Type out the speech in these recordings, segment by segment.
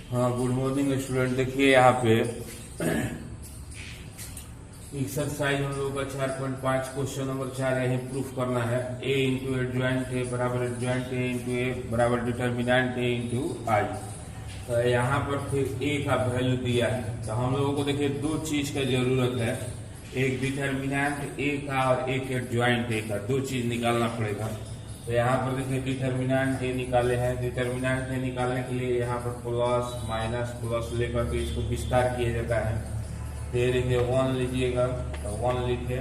हाँ, good morning student. देखिए यहाँ पे एक्सरसाइज हम लोग का 4.5 क्वेश्चन नंबर 4 यही प्रूफ करना है। ए इंटू एडजॉइंट ए बराबर एडजॉइंट ए इंटू ए बराबर डिटर्मिनेंट ए इंटू आई। तो यहाँ पर फिर ए का वैल्यू दिया है, तो हम लोगों को देखिए दो चीज का जरूरत है, एक डिटर्मिनेंट ए का और एक एडजॉइंट ए का, दो चीज निकालना पड़ेगा। तो यहाँ पर देखिए डिटर्मिनेंट ए निकाले हैं, डिटर्मिनेंट ए निकालने के लिए यहाँ पर प्लस माइनस प्लस लेकर के इसको विस्तार किया जाता है। फिर देखिए 1 लीजिएगा तो 1 लिखे,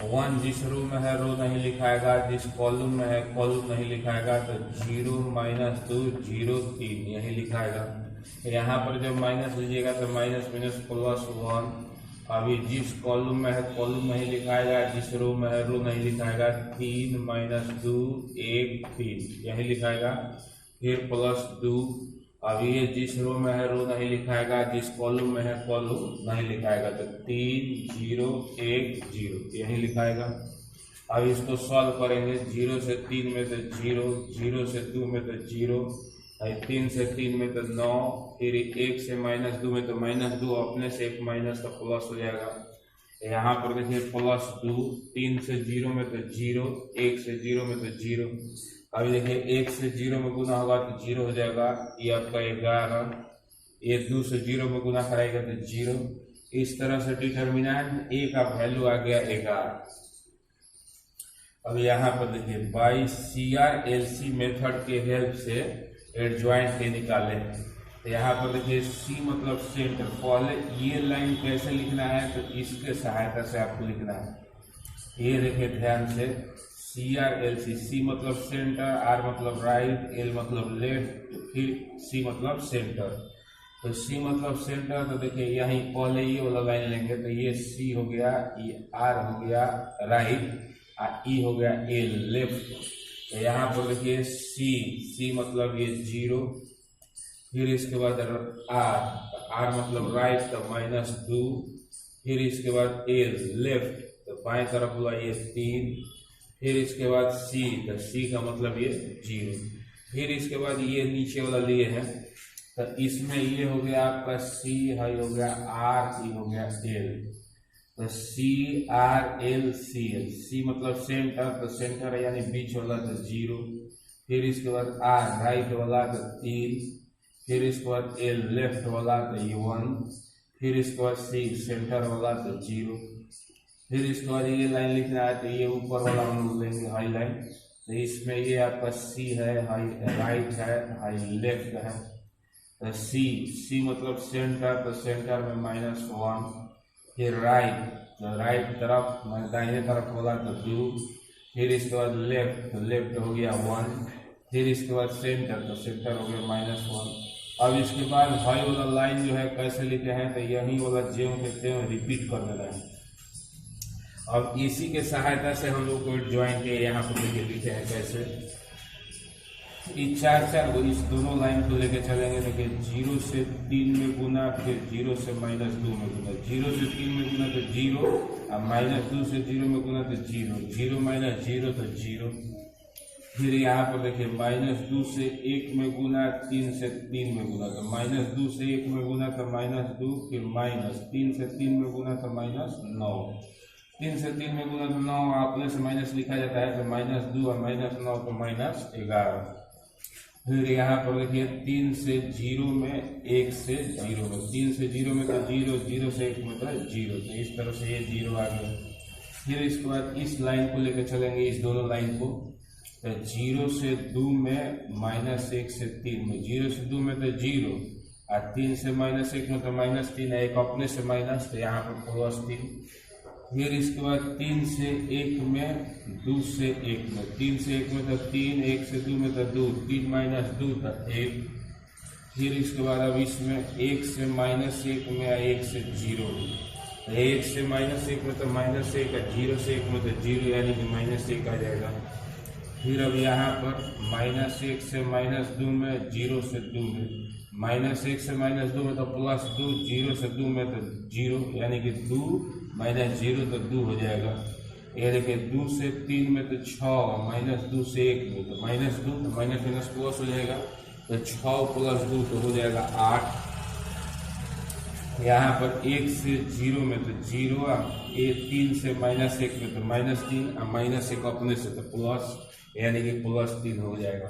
1 जिस रो में है रो नहीं लिखाएगा, जिस कॉलम में है कॉलम नहीं लिखाएगा, तो 0 - 2 0 3 यही लिखाएगा। यहाँ पर जब माइनस लीजिएगा तो माइनस माइनस प्लस 1, अभी जिस कॉलम में है कॉलम नहीं लिखाएगा, जिस रो में है रो नहीं लिखाएगा, 3 - 2 1 3 यही लिखाएगा। फिर प्लस 2, अभी ये जिस रो में है रो नहीं लिखाएगा, जिस कॉलम में है कॉलम नहीं लिखाएगा, तो 3 0 1 0 यही लिखाएगा। अब इसको सॉल्व करेंगे, 0 से 3 में तो 0, 0 से 2 में तो 0, 3 से 3 में तो 9, फिर 1 से -2 में तो -2, अपने से 1 माइनस का प्लस हो जाएगा। यहाँ पर देखिए प्लस 2, 3 से 0 में तो 0, 1 से 0 में तो 0। अभी देखिए 1 से 0 में गुना होगा तो 0 हो जाएगा, ये आपका 11। ये 2 से 0 में गुना कराएगा तो 0। इस तरह से डिटर्मिनेंट ए का वैल्यू आ गया 11। अब यहाँ पर देखिए बाई CRLC मेथड के हेल्प से एडजॉइंट के निकाले। तो यहाँ पर देखिए सी मतलब सेंटर, पहले ये लाइन कैसे लिखना है तो इसके सहायता से आपको लिखना है। ये देखिए ध्यान से, CRLC, सी मतलब सेंटर, आर मतलब राइट, एल मतलब लेफ्ट, फिर सी मतलब सेंटर। तो सी मतलब सेंटर, तो देखिए यहीं पहले ये वाला लाइन लेंगे तो ये सी हो गया, ये आर हो गया राइट, और ई हो गया एल लेफ्ट। तो यहाँ पर देखिए सी मतलब ये 0, फिर इसके बाद आर मतलब राइट तो -2, फिर इसके बाद एल लेफ्ट तो बाएं तरफ हुआ ये 3, फिर इसके बाद सी तो सी का मतलब ये 0, फिर इसके बाद ये नीचे वाला लिए हैं तो इसमें ये हो गया आपका सी, हाई हो गया आर, ई हो गया एल। तो CRLCL, सी मतलब सेंटर, तो सेंटर है यानी बीच वाला तो 0, फिर इसके बाद आर राइट वाला तो 3, फिर इसके बाद एल लेफ्ट वाला तो ये 1, फिर इसके बाद सी सेंटर वाला तो 0, फिर इसके बाद ये लाइन लिखना है तो ये ऊपर वाला हम लोग लेंगे हाई लाइन। तो इसमें ये आपका सी है, हाई राइट है, हाई लेफ्ट है। तो सी मतलब सेंटर, तो सेंटर में -1, फिर राइट तो राइट तरफ दाहिने तरफ वाला तो 2, फिर इसके बाद लेफ्ट तो लेफ्ट हो गया 1, फिर इसके बाद सेंटर तो सेंटर हो गया -1। अब इसके बाद हाई वाला लाइन जो है कैसे लिखे हैं तो यही वाला ज्यों के त्यों रिपीट कर देना है। अब इसी के सहायता से हम लोग को ज्वाइन के यहाँ पर लिखे हैं कैसे, चार गो इस दोनों लाइन को लेके चलेंगे। देखिए 0 से 3 में गुना, फिर 0 से -2 में गुना, 0 से 3 में गुना तो 0, और -2 से 0 में गुना तो 0, 0 - 0 तो 0। फिर यहाँ पर देखिए -2 से 1 में गुना, 3 से 3 में गुना, तो -2 से 1 में गुना तो -2, फिर -3 से 3 में गुना तो -9, 3 से 3 में गुना तो 9, अपने से माइनस लिखा जाता है तो -2 और -9 तो -11। फिर यहाँ पर देखिए 3 से 0 में, 1 से 0 में, 3 से 0 में तो 0, 0 से 1 में तो 0, तो इस तरह से ये 0 आ गया। फिर इसके बाद इस लाइन को लेकर चलेंगे, इस दोनों लाइन को, तो 0 से 2 में, -1 से 3 में, 0 से 2 में तो 0, और 3 से -1 में तो -3 है, एक अपने से माइनस, तो यहाँ पर +3। फिर इसके बाद 3 से 1 में, 2 से 1 में, 3 से 1 में तो 3, 1 से 2 में तो 2, 3 - 2 तो 1। फिर इसके बाद अब इसमें 1 से -1 में या 1 से 0, 1 से -1 में तो -1, 0 से 1 में तो 0 यानी कि -1 आ जाएगा। फिर अब यहाँ पर -1 से -2 में, 0 से 2 में, -1 से -2 में तो +2, 0 से 2 में तो 0 यानी कि 2 - 0 तो 2 हो जाएगा। ये देखिए 2 से 3 में तो 6, -2 से 1 में तो -2, तो माइनस माइनस प्लस हो जाएगा। तो 6 प्लस 2 तो हो जाएगा 8। यहाँ पर 1 से 0 में तो 0, 3 से -1 में तो -3, और -1 अपने से तो प्लस, यानी कि +3 हो जाएगा।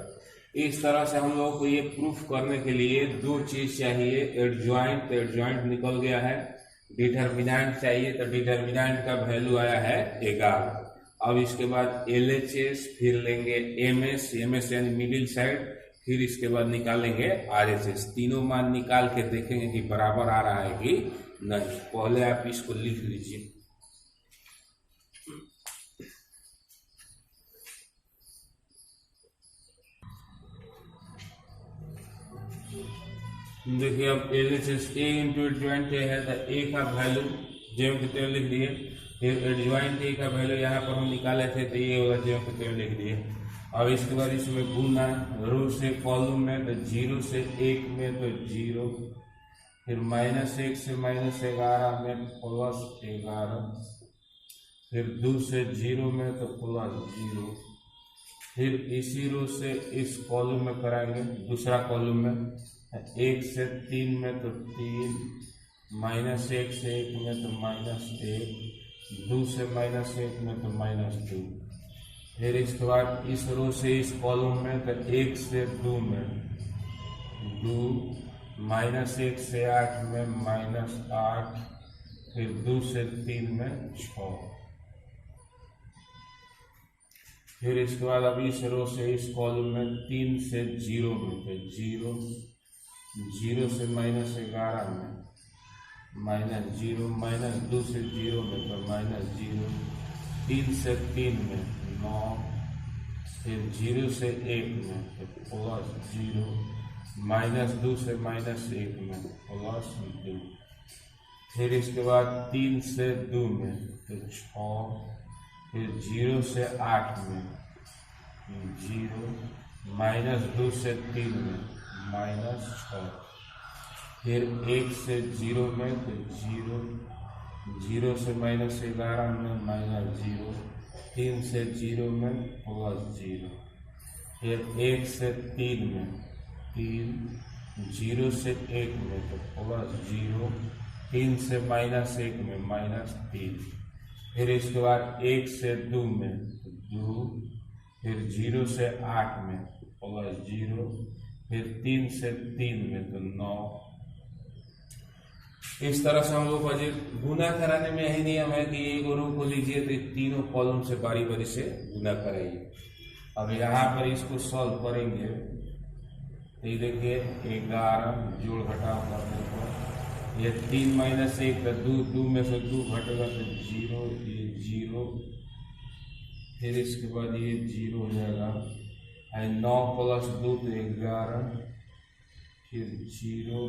इस तरह से हम लोगों को ये प्रूफ करने के लिए दो चीज चाहिए, एडजॉइंट, तो एडजॉइंट निकल गया है, डिटर्मिनेंट चाहिए, तो डिटर्मिनेंट का वैल्यू आया है 11। अब इसके बाद LHS, फिर लेंगे MS यानी मिडिल साइड, फिर इसके बाद निकालेंगे RHS। तीनों मान निकाल के देखेंगे कि बराबर आ रहा है कि नहीं। पहले आप इसको लिख लीजिए। देखिए अब LHS A into adjoint A है, तो A का वैल्यू जेम के तेल लिख दिए। फिर एडजॉइंट A का वैल्यू यहाँ पर हम निकाले थे, तो ये वाला जेम के तेल लिख दिए। अब इसके बाद इसमें गुना, रो से कॉलम में तो 0 से 1 में तो 0, फिर -1 से -11 में +11, फिर 2 से 0 में तो +0, फिर इसी रो से इस कॉलम में कराएंगे, दूसरा कॉलम में 1 से 3 में तो 3, -1 से 1 में तो -1, 2 से -1 में तो -2, फिर इसके बाद इस रो से इस कॉलम में तो 1 से 2 में 2, -1 से 8 में -8, फिर 2 से 3 में 6, फिर इसके बाद अब इस रो से इस कॉलम में 3 से 0 में तो 0, 0 से -11 में -0, -2 से 0 में तो -0, 3 से 3 में 9, फिर 0 से 1 में तो +0, -2 से -1 में +2, फिर इसके बाद 3 से 2 में तो 6, फिर 0 से 8 में 0, -2 से 3 में -6, फिर 1 से 0 में तो 0, 0 से -11 में -0, 3 से 0 में +0, फिर 1 से 3 में 3, 0 से 1 में तो +0, 3 से -1 में -3, फिर इसके बाद 1 से 2 में 2, फिर 0 से 8 में +0, फिर 3 से 3 में तो 9। इस तरह से हम लोग को गुना कराने में यही नियम है कि एक रो को लीजिए तो तीनों कॉलम से बारी बारी से गुना कराइए। अब यहाँ पर इसको सॉल्व करेंगे तो ये देखिए 11 जोड़ घटाव करने पर ये 3 - 1 तो 2 में से 2 घटेगा तो 0, ये 0, फिर इसके बाद ये 0 हो जाएगा, 9 + 2 तो 11, फिर 0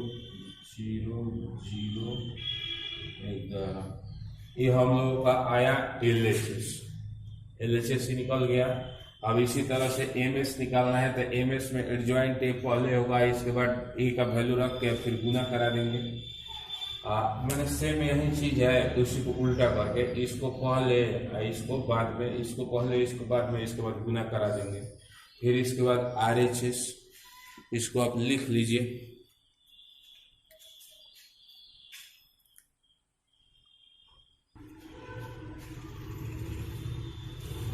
0 0 11। ये हम लोगों का आया LHS ही निकल गया। अब इसी तरह से MS निकालना है, तो MS में एडजॉइंट A पहले होगा, इसके बाद A का वैल्यू रख के फिर गुना करा देंगे। मैंने सेम यही चीज है, उसी को उल्टा करके इसको पहले इसको बाद में, इसको पहले इसको बाद में, इसके बाद गुना करा देंगे। फिर इसके बाद RHS, इसको आप लिख लीजिए।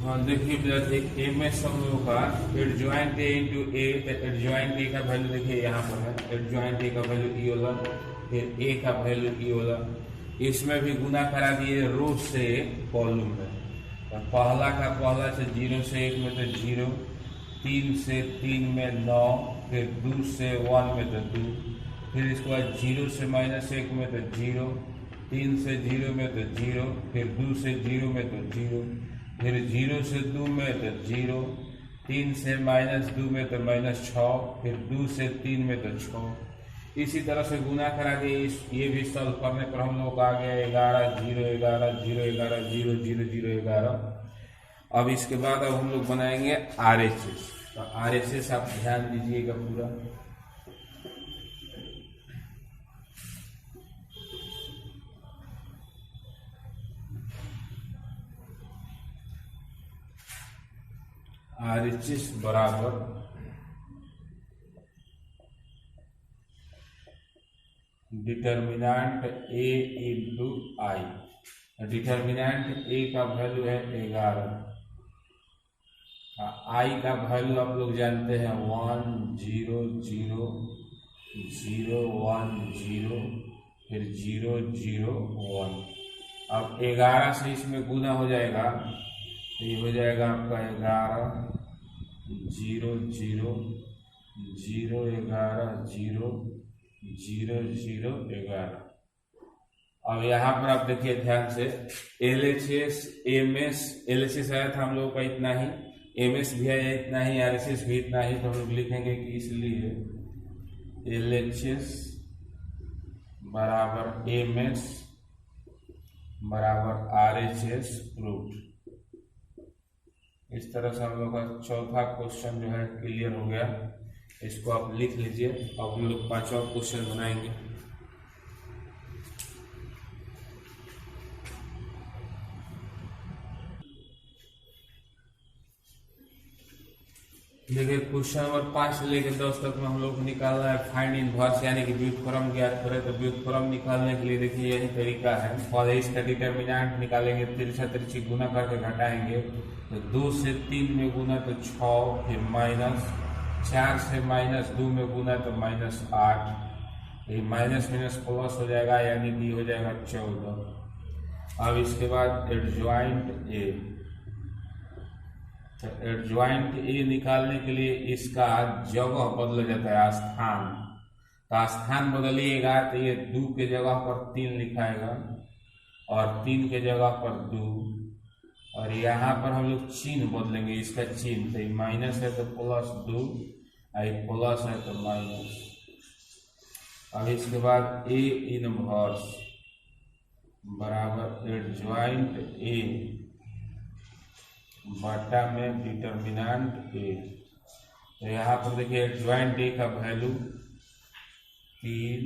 हाँ देखिए विद्यार्थी, MS हम लोगों का एडजॉइंट A इंटू A, तो एडजॉइंट A का वैल्यू देखिए यहाँ पर है, एडजॉइंट A का वैल्यू ई होगा, फिर A का वैल्यू ई होगा। इसमें भी गुना करा दिए रो से कॉलम में, तो पहला का पहला से 0 से 1 में तो 0, 3 से 3 में 9, फिर 2 से 1 में तो 2, फिर इसके बाद 0 से -1 में तो 0, 3 से 0 में तो 0, फिर 2 से 0 में तो 0, फिर 0 से 2 में तो 0, 3 से -2 में तो -6, फिर 2 से 3 में तो 6। इसी तरह से गुना करा के ये भी सॉल्व करने पर हम लोग आ गया 11 0 11 0 11 0 0 0 11। अब इसके बाद अब हम लोग बनाएंगे RHS। तो RHS आप ध्यान दीजिएगा पूरा। RHS बराबर डिटर्मिनेंट ए इंटू आई। डिटर्मिनेंट ए का वैल्यू है 11, आई का वैल्यू आप लोग जानते हैं 1 0 0 0 1 0 फिर 0 0 1। अब 11 से इसमें गुना हो जाएगा तो ये हो जाएगा आपका 11 0 0 0 11 0 0 0 11। अब यहाँ पर आप देखिए ध्यान से LHS MS, LHS आया था हम लोगों का इतना ही, MS भी आया इतना ही, RHS भी इतना ही, तो हम लोग लिखेंगे कि इसलिए LHS बराबर MS बराबर RHS प्रूव्ड। इस तरह से हम लोग का चौथा क्वेश्चन जो है क्लियर हो गया। इसको आप लिख लीजिए। अब हम लोग पांचवा क्वेश्चन बनाएंगे। देखिए क्वेश्चन नंबर 5 से लेकर 10 तक में हम लोग को निकालना है फाइंड इनवर्स, यानी कि व्युत्क्रम ज्ञात करें। तो व्युत्क्रम निकालने के लिए देखिए यही तरीका है। पहले इसका डिटर्मिनेंट निकालेंगे, तिरछा तिरछी गुना करके घटाएंगे। तो 2 से 3 में गुना तो 6, फिर माइनस 4 से -2 में गुना तो -8। ये माइनस माइनस प्लस हो जाएगा, यानी कि हो जाएगा 14। अब इसके बाद एडजॉइंट ए, तो एडजॉइंट ए निकालने के लिए इसका जगह बदल जाता है, स्थान। तो स्थान बदलिएगा तो ये 2 के जगह पर 3 लिखाएगा और 3 के जगह पर 2। और यहाँ पर हम लोग चिन्ह बदलेंगे, इसका चिन्ह। तो ये माइनस है तो +2, आई प्लस है तो माइनस। अब इसके बाद ए इनवर्स बराबर एडजॉइंट ए बटा में डिटर्मिनेंट ए। तो यहाँ पर देखिए एडजॉइंट ए का वैल्यू 3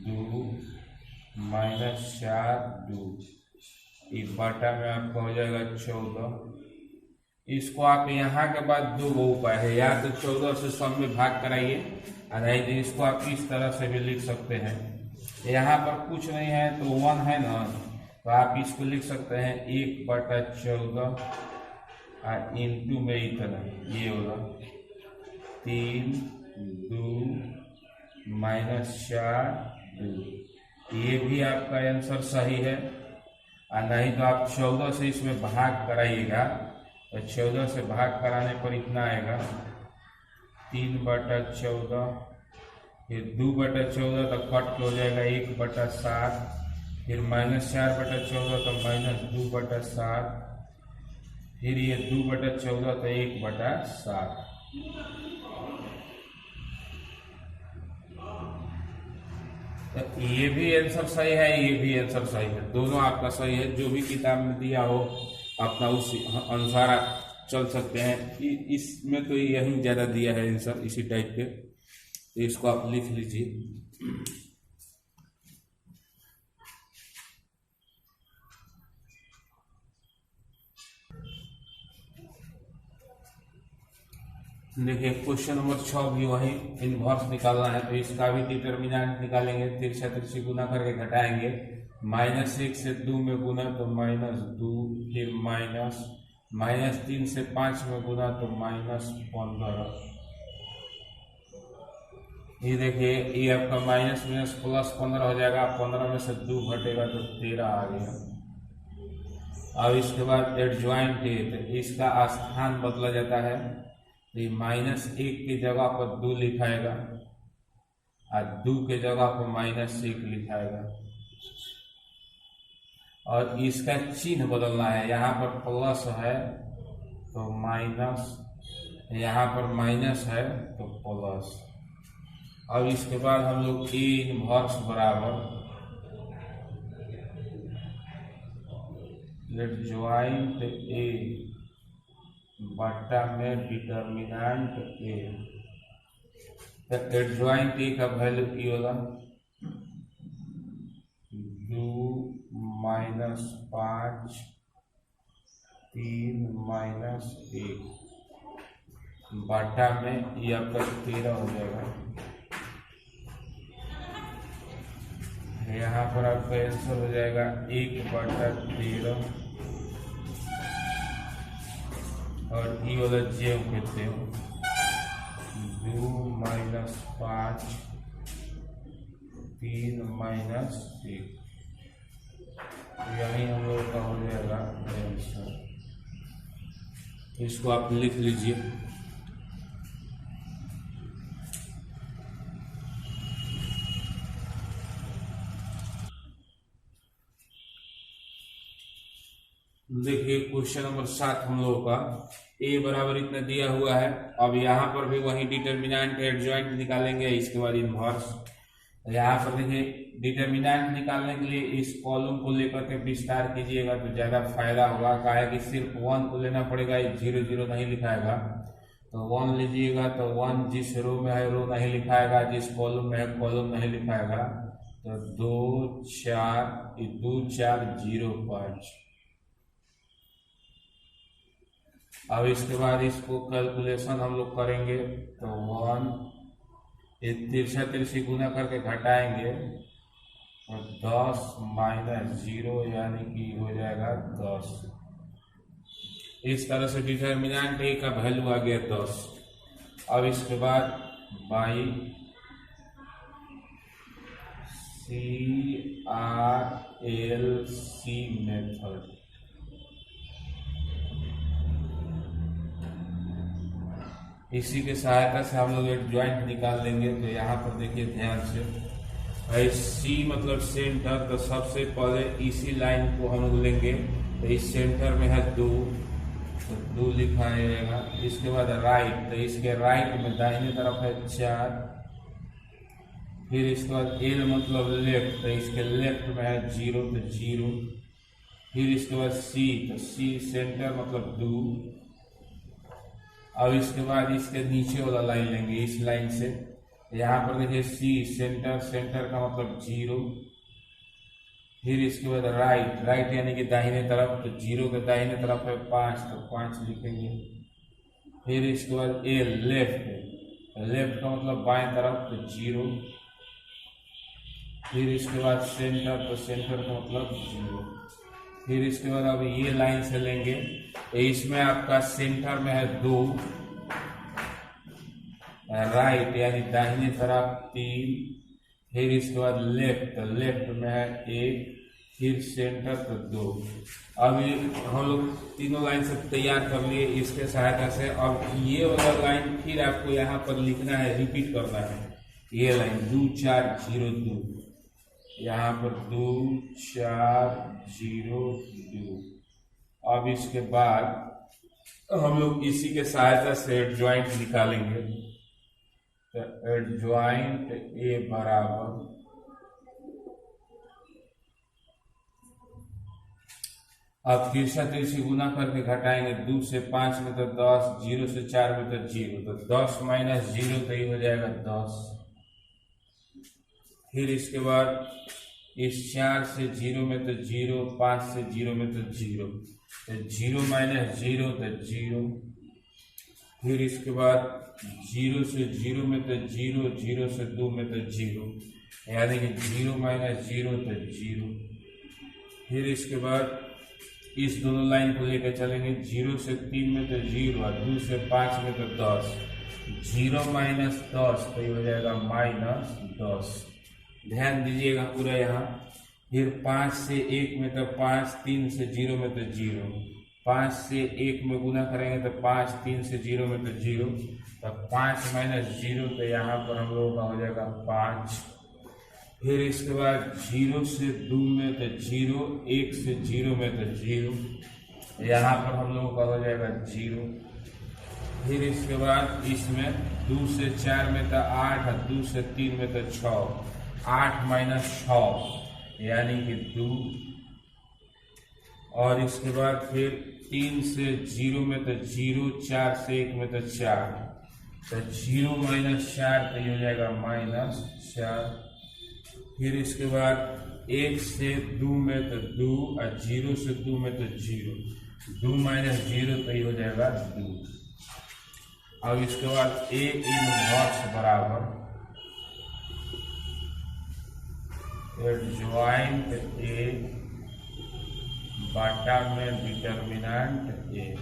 2 -4 2, ये बटा में आपका हो जाएगा 14। इसको आप यहाँ के बाद 2 उपाय है, या तो 14 से सब में भाग कराइए, नहीं तो इसको आप इस तरह से भी लिख सकते हैं। यहाँ पर कुछ नहीं है तो 1 है ना, तो आप इसको लिख सकते हैं 1/14 और इंटू में इतना ये होगा 3 2 -4 2। ये भी आपका आंसर सही है। और नहीं तो आप 14 से इसमें भाग कराइएगा, तो 14 से भाग कराने पर इतना आएगा 3/14, फिर 2/14 तो कट के हो जाएगा 1/7, फिर -4/14 तो -2/7, फिर ये 2/14 तो 1/7। तो ये भी आंसर सही है, ये भी आंसर सही है, दोनों आपका सही है। जो भी किताब में दिया हो अपना उस अनुसार आप चल सकते हैं। इसमें तो यही ज़्यादा दिया है आंसर इसी टाइप के, तो इसको आप लिख लीजिए। देखिए क्वेश्चन नंबर 6 भी वही इनवर्स निकालना है। तो इसका भी डिटर्मिनेंट निकालेंगे, तिरछा तिरछी गुना करके घटाएंगे। -1 से 2 में गुना तो -2, फिर -3 से 5 में गुना तो -15। ये देखिए ये आपका माइनस माइनस प्लस 15 हो जाएगा। 15 में से 2 घटेगा तो 13 आ गया। अब इसके बाद एडजॉइंट ए, तो इसका स्थान बदला जाता है। ये -1 की जगह पर 2 लिखाएगा और 2 के जगह पर -1 लिखाएगा। और इसका चिन्ह बदलना है, यहाँ पर प्लस है तो माइनस, यहाँ पर माइनस है तो प्लस। अब इसके बाद हम लोग ए इनवर्स बराबर एडजॉइंट ए बटा में डिटर्मिनेंट ए। तो एडजॉइंट ए का वैल्यू की होगा 2 -5 3 -1 बटा में ये आपका 13 हो जाएगा। यहाँ पर आपका आंसर हो जाएगा 1/13 और ई वाला जे कहते हो 2 - 5 3 - 1। यही हम लोग का हो जाएगा आंसर। इसको आप लिख लीजिए। देखिए क्वेश्चन नंबर 7 हम लोगों का ए बराबर इतना दिया हुआ है। अब यहाँ पर भी वही डिटर्मिनेंट एडजॉइंट निकालेंगे, इसके बाद इनवर्स। यहाँ पर देखिए डिटर्मिनेंट निकालने के लिए इस कॉलम को लेकर के विस्तार कीजिएगा तो ज्यादा फायदा होगा। क्या है कि सिर्फ 1 को लेना पड़ेगा, 0 0 नहीं लिखाएगा। तो 1 लीजिएगा तो 1 जिस रो में है रो नहीं लिखाएगा, जिस कॉलम में है कॉलम नहीं लिखाएगा। तो 2 4 2 4 0 5। अब इसके बाद इसको कैलकुलेशन हम लोग करेंगे तो 1 तिरछा तिरछी गुना करके घटाएंगे और 10 - 0 यानी कि हो जाएगा 10। इस तरह से डिटर्मिनेंट ए का वैल्यू आ गया 10। अब इसके बाद बाई CRLC मेथड, इसी के सहायता से हम लोग एक ज्वाइंट निकाल लेंगे। तो यहाँ पर देखिए ध्यान से, भाई सी मतलब सेंटर, तो सबसे पहले इसी लाइन को हम लोग लेंगे। तो इस सेंटर में है 2, तो 2 लिखा जाएगा। इसके बाद राइट, तो इसके राइट में दाहिने तरफ है 4। फिर इसके बाद एल मतलब लेफ्ट, तो इसके लेफ्ट में है 0, तो 0। फिर इसके बाद सी, तो सी सेंटर मतलब 2। अब इसके बाद इसके नीचे वाला लाइन लेंगे इस लाइन से। यहाँ पर देखिए सी सेंटर, सेंटर का मतलब 0। फिर इसके बाद राइट, राइट यानी कि दाहिने तरफ, तो 0 के दाहिने तरफ है 5, तो 5 लिखेंगे। फिर इसके बाद ए लेफ्ट, लेफ्ट का मतलब बाएं तरफ, तो 0। फिर इसके बाद सेंटर, तो सेंटर का मतलब 0। फिर इसके बाद अब ये लाइन से लेंगे, तो इसमें आपका सेंटर में है 2, राइट यानी दाहिने तरफ 3। फिर इसके बाद लेफ्ट, लेफ्ट में है 1। फिर सेंटर तो 2। अब ये हम लोग तीनों लाइन से तैयार कर लिए इसके सहायता से। अब ये वाला लाइन फिर आपको यहाँ पर लिखना है, रिपीट करना है। ये लाइन 2 4 0 2, यहाँ पर 2 4 0 2। अब इसके बाद हम लोग इसी के सहायता से एडजॉइंट निकालेंगे। तो एडजॉइंट ए बराबर अब तिरछा तिरछी गुना करके घटाएंगे। 2 से 5 में तो 10, 0 से 4 में तो 0, तो 10 - 0 तो ये हो जाएगा 10। फिर इसके बाद इस 4 से 0 में तो 0, 5 से 0 में तो 0, तो 0 - 0 तो 0। फिर इसके बाद 0 से 0 में तो 0, 0 से 2 में तो 0, यानी कि 0 - 0 तो 0। फिर इसके बाद इस दोनों लाइन को लेकर चलेंगे। 0 से 3 में तो 0 और 2 से 5 में तो 10, 0 - 10 तो ये हो जाएगा -10। ध्यान दीजिएगा पूरा यहाँ। फिर 5 से 1 में तो 5, 3 से 0 में तो 0, 5 से 1 में गुना करेंगे तो 5, 3 से 0 में तो 0, तो 5 - 0 तो यहाँ पर हम लोगों का हो जाएगा 5। फिर इसके बाद 0 से 2 में तो 0, 1 से 0 में तो 0, यहाँ पर हम लोगों का हो जाएगा 0। फिर इसके बाद इसमें 2 से 4 में तो 8 और 2 से 3 में तो 6, 8 - 6 यानी कि 2। और इसके बाद फिर 3 से 0 में तो 0, 4 से 1 में तो 4, तो 0 - 4 तो ये हो जाएगा -4। फिर इसके बाद 1 से 2 में तो 2 और 0 से 2 में तो 0, 2 - 0 तो ये हो जाएगा 2। अब इसके बाद A इनवर्स बराबर एडज्वाइंट ए बाटा में डिटर्मिनेंट ए,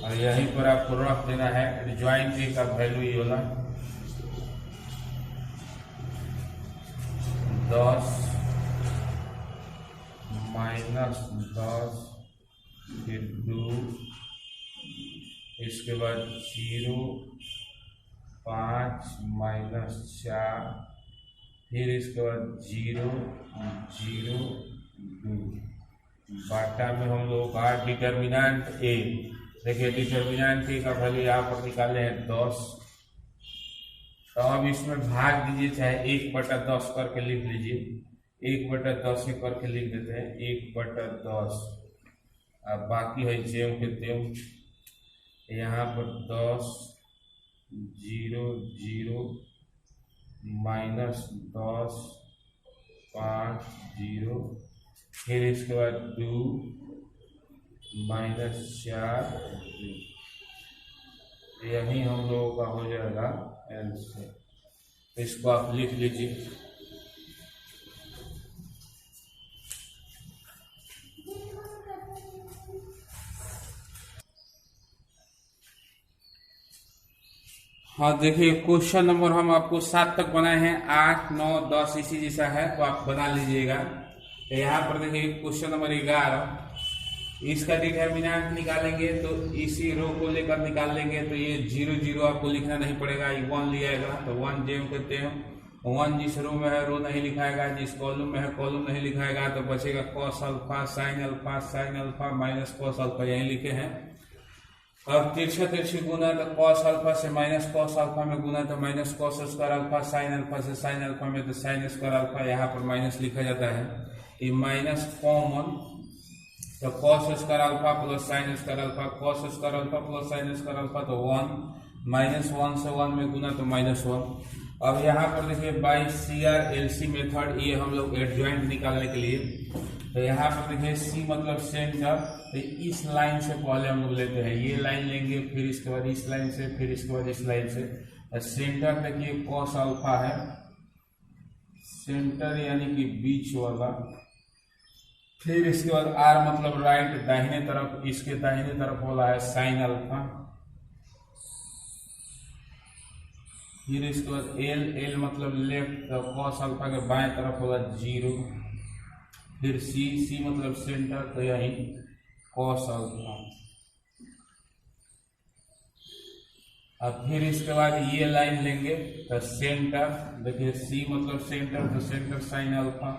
और यहीं पर आपको रख देना है एडज्वाइंट ए का वैल्यू ये वाला 10 -10 फिर 2, इसके बाद 0 5 -4, फिर इसके बाद 0 0 2। बाटा में हम लोग का डिटर्मिनेंट ए, देखिए डिटर्मिनेंट ए का वैल्यू यहाँ पर निकाले हैं 10। तो अब इसमें भाग दीजिए, चाहे 1/10 करके लिख लीजिए, 1/10 करके लिख देते हैं 1/10। अब बाकी है जेम के तेम, यहाँ पर 10 0 0 -10 5 0, फिर इसके बाद 2 -4 2। यही हम लोगों का हो जाएगा आंसर। तो इसको आप लिख लीजिए। हाँ देखिए, क्वेश्चन नंबर हम आपको 7 तक बनाए हैं, 8 9 10 इसी जैसा है, तो आप बना लीजिएगा। तो यहाँ पर देखिए क्वेश्चन नंबर 11, इसका डिटर्मिनेंट निकालेंगे तो इसी रो को लेकर निकाल लेंगे। तो ये 0 0 आपको लिखना नहीं पड़ेगा, ये 1 लियाएगा तो 1 जेम कहते हैं। 1 जिस रो में है रो नहीं लिखाएगा, जिस कॉलम में है कॉलम नहीं लिखाएगा, तो बचेगा cos alpha sin alpha minus cos alpha, यही लिखे हैं। अब तिरछा गुना तो cos अल्फा से माइनस cos अल्फा में गुना तो minus cos square alpha, sin alpha से sin अल्फा में तो sin स्क्वायर अल्फा, यहाँ पर माइनस लिखा जाता है। ये माइनस कॉमन, तो cos square alpha plus sin square alpha, cos square alpha plus sin square alpha तो 1, -1 से 1 में गुना तो -1। अब यहाँ पर देखिए बाई CR/LC मेथड, ये हम लोग एडजॉइंट निकालने के लिए, तो यहाँ पर देखिए C मतलब सेंटर, तो इस लाइन से पहले हम लोग लेते हैं, ये लाइन लेंगे, फिर इसके बाद इस लाइन से, फिर इसके बाद इस लाइन से। सेंटर देखिए cos अल्फा है, सेंटर यानी कि बीच वाला, फिर इसके बाद R मतलब राइट, दाहिने तरफ, इसके दाहिने तरफ वाला है sin अल्फा, फिर इसके बाद L मतलब लेफ्ट, तो cos अल्फा के बाएं तरफ वाला 0, फिर C मतलब सेंटर, तो यही cos अल्फा। अब फिर इसके बाद ये लाइन लेंगे तो सेंटर, देखिए C मतलब सेंटर, तो सेंटर sin अल्फा,